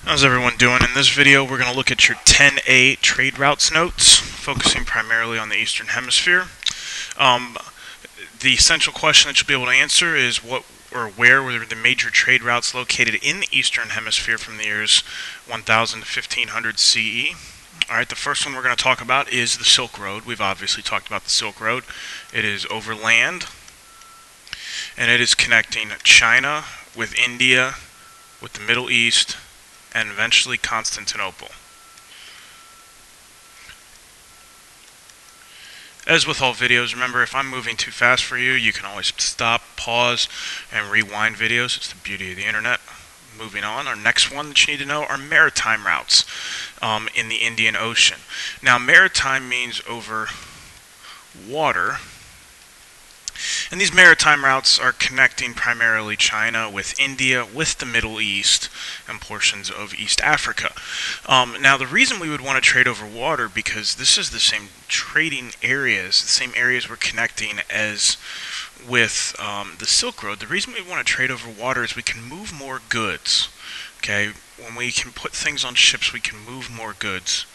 How's everyone doing? In this video, we're going to look at your 10A trade routes notes, focusing primarily on the Eastern Hemisphere. The essential question that you'll be able to answer is what or where were the major trade routes located in the Eastern Hemisphere from the years 1000 to 1500 CE. Alright, the first one we're going to talk about is the Silk Road. We've obviously talked about the Silk Road. It is overland, and it is connecting China with India, with the Middle East, and eventually Constantinople. As with all videos, remember, if I'm moving too fast for you, you can always stop, pause, and rewind videos. It's the beauty of the internet. Moving on, our next one that you need to know are maritime routes in the Indian Ocean. Now, maritime means over water. And these maritime routes are connecting primarily China with India, with the Middle East, and portions of East Africa. Now, the reason we would want to trade over water, because this is the same trading areas, the same areas we're connecting as with the Silk Road. The reason we want to trade over water is we can move more goods. Okay, when we can put things on ships, we can move more goods,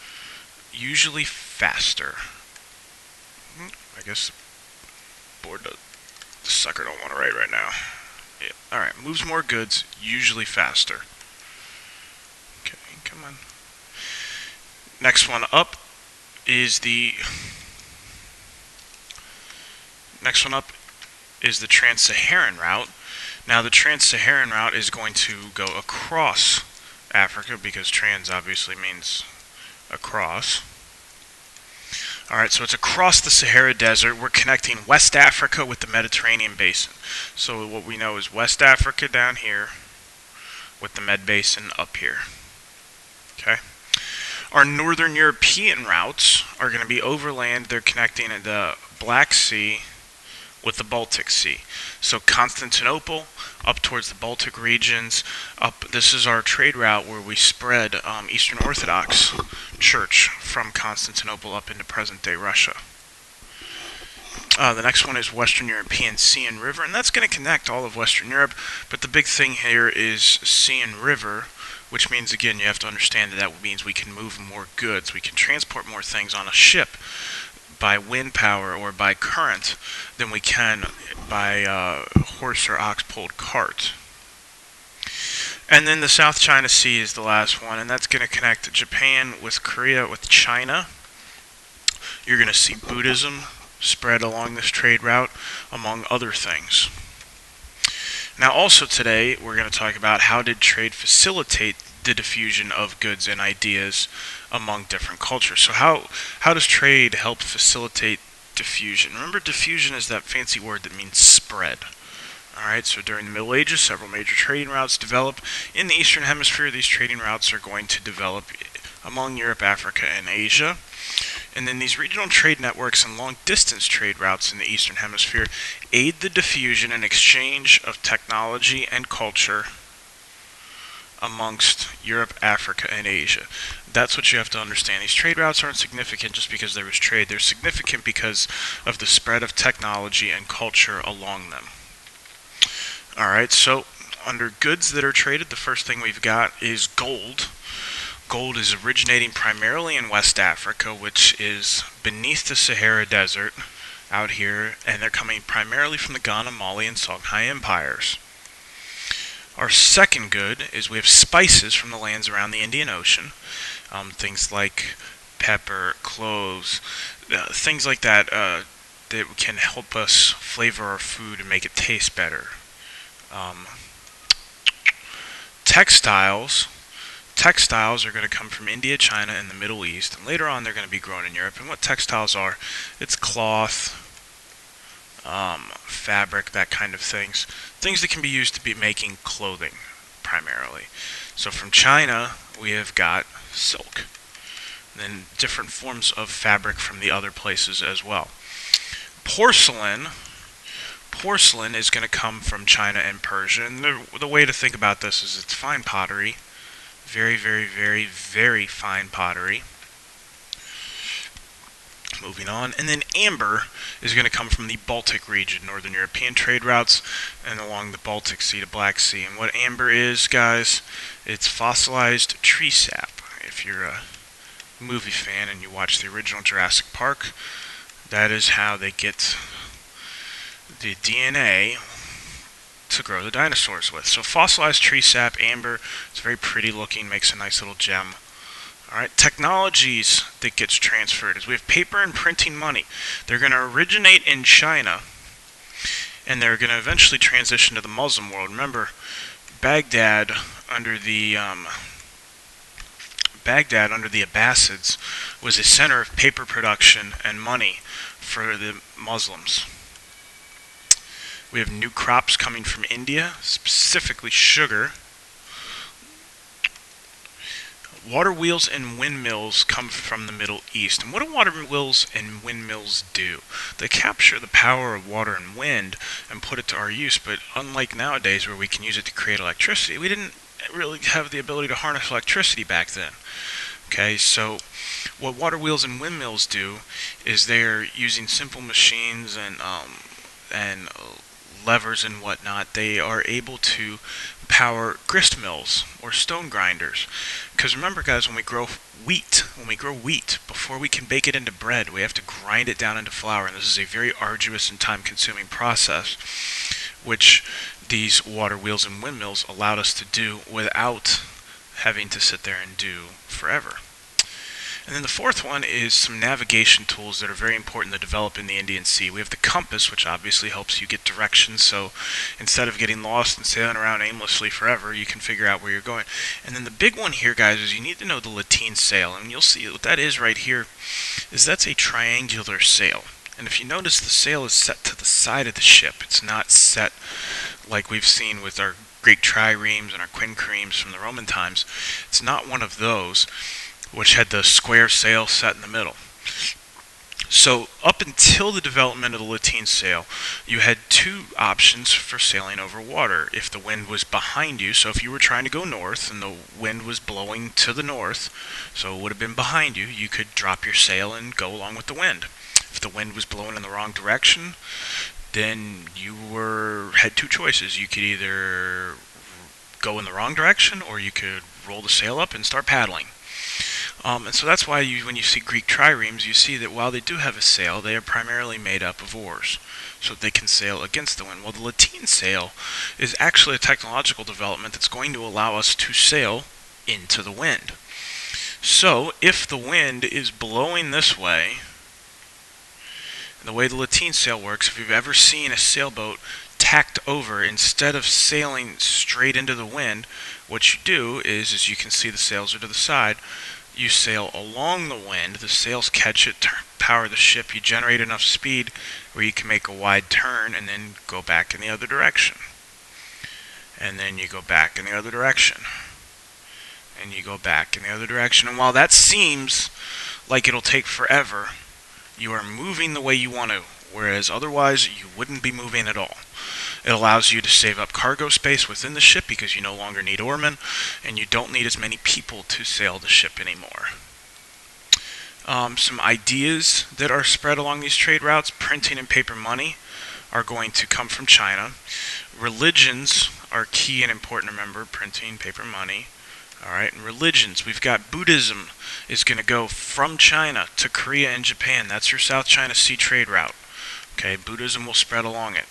usually faster. I guess the sucker don't want to write right now. Yeah. Alright, moves more goods, usually faster. Okay, come on. Next one up is the Trans-Saharan route. Now the Trans-Saharan route is going to go across Africa, because trans obviously means across. Alright, so it's across the Sahara Desert. We're connecting West Africa with the Mediterranean Basin. So what we know is West Africa down here with the Med Basin up here. Okay. Our Northern European routes are going to be overland. They're connecting the Black Sea with the Baltic Sea. So Constantinople up towards the Baltic regions. This is our trade route where we spread Eastern Orthodox Church from Constantinople up into present-day Russia. The next one is Western European Sea and River, and that's going to connect all of Western Europe. But the big thing here is sea and river, which means, again, you have to understand that means we can move more goods. We can transport more things on a ship by wind power or by current than we can by horse or ox-pulled cart. And then the South China Sea is the last one, and that's going to connect Japan with Korea with China. You're going to see Buddhism spread along this trade route, among other things. Now also today, we're going to talk about how did trade facilitate the diffusion of goods and ideas among different cultures. So how does trade help facilitate diffusion? Remember, diffusion is that fancy word that means spread. Alright, so during the Middle Ages, several major trading routes develop. In the Eastern Hemisphere, these trading routes are going to develop among Europe, Africa, and Asia. And then these regional trade networks and long-distance trade routes in the Eastern Hemisphere aid the diffusion and exchange of technology and culture amongst Europe, Africa, and Asia. That's what you have to understand. These trade routes aren't significant just because there was trade. They're significant because of the spread of technology and culture along them. Alright, so under goods that are traded, the first thing we've got is gold. Gold is originating primarily in West Africa, which is beneath the Sahara Desert out here, and they're coming primarily from the Ghana, Mali, and Songhai empires. Our second good is we have spices from the lands around the Indian Ocean. Things like pepper, cloves, things like that that can help us flavor our food and make it taste better. Textiles are going to come from India, China, and the Middle East, and later on they're going to be grown in Europe. And what textiles are, it's cloth, fabric, that kind of things that can be used to be making clothing primarily. So from China we have got silk, and then different forms of fabric from the other places as well. Porcelain is going to come from China and Persia, and the way to think about this is it's fine pottery, very, very, very, very fine pottery. Moving on, and then amber is going to come from the Baltic region, Northern European trade routes, and along the Baltic Sea to Black Sea. And what amber is, guys, It's fossilized tree sap. If you're a movie fan and you watch the original Jurassic Park, that is how they get the DNA to grow the dinosaurs with. So fossilized tree sap, amber, it's very pretty looking, makes a nice little gem. Alright, technologies that gets transferred is we have paper and printing money. They're going to originate in China, and they're going to eventually transition to the Muslim world. Remember, Baghdad under the Abbasids was a center of paper production and money for the Muslims. We have new crops coming from India, specifically sugar. Water wheels and windmills come from the Middle East. And what do water wheels and windmills do? They capture the power of water and wind and put it to our use, but unlike nowadays where we can use it to create electricity, we didn't really have the ability to harness electricity back then. Okay, so what water wheels and windmills do is they're using simple machines and levers and whatnot. They are able to power grist mills or stone grinders. Because remember, guys, when we grow wheat, before we can bake it into bread, we have to grind it down into flour, and this is a very arduous and time-consuming process, which these water wheels and windmills allowed us to do without having to sit there and do forever. And then the fourth one is some navigation tools that are very important to develop in the Indian Sea. We have the compass, which obviously helps you get directions, so instead of getting lost and sailing around aimlessly forever, you can figure out where you're going. And then the big one here, guys, is you need to know the lateen sail. And you'll see what that is right here, is that's a triangular sail. And if you notice, the sail is set to the side of the ship. It's not set like we've seen with our Greek triremes and our quincremes from the Roman times. It's not one of those, which had the square sail set in the middle. So up until the development of the lateen sail, you had two options for sailing over water. If the wind was behind you, so if you were trying to go north and the wind was blowing to the north, so it would have been behind you, you could drop your sail and go along with the wind. If the wind was blowing in the wrong direction, then you had two choices. You could either go in the wrong direction, or you could roll the sail up and start paddling. And so that's why when you see Greek triremes, you see that while they do have a sail, they are primarily made up of oars, so that they can sail against the wind. Well, the lateen sail is actually a technological development that's going to allow us to sail into the wind. So if the wind is blowing this way, and the way the lateen sail works, if you've ever seen a sailboat tacked over, instead of sailing straight into the wind, what you do is, as you can see, the sails are to the side. You sail along the wind, the sails catch it, power the ship, you generate enough speed where you can make a wide turn and then go back in the other direction. And then you go back in the other direction. And you go back in the other direction. And while that seems like it'll take forever, you are moving the way you want to, whereas otherwise you wouldn't be moving at all. It allows you to save up cargo space within the ship because you no longer need oarmen, and you don't need as many people to sail the ship anymore. Some ideas that are spread along these trade routes: printing and paper money are going to come from China. Religions are key and important to remember: printing, paper money. Alright, and religions, we've got Buddhism is going to go from China to Korea and Japan. That's your South China Sea trade route. Okay, Buddhism will spread along it.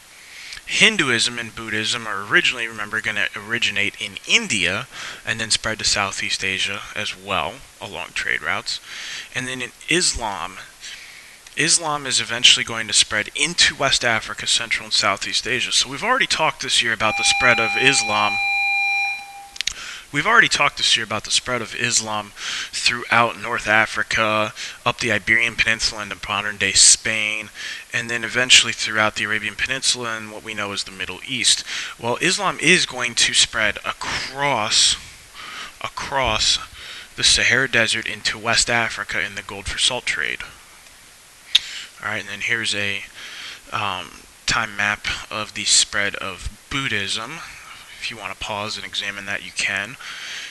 Hinduism and Buddhism are originally, remember, going to originate in India and then spread to Southeast Asia as well along trade routes. And then in Islam is eventually going to spread into West Africa, Central and Southeast Asia. So we've already talked this year about the spread of Islam. Throughout North Africa, up the Iberian Peninsula into modern-day Spain, and then eventually throughout the Arabian Peninsula and what we know as the Middle East. Well, Islam is going to spread across the Sahara Desert into West Africa in the gold for salt trade. Alright, and then here's a time map of the spread of Buddhism. If you want to pause and examine that, you can.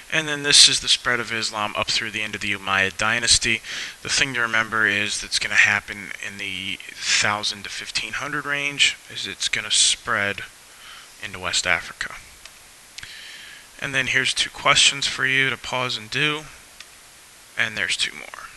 And then this is the spread of Islam up through the end of the Umayyad dynasty. The thing to remember is that's going to happen in the 1000 to 1500 range, is it's going to spread into West Africa. And then here's 2 questions for you to pause and do. And there's 2 more.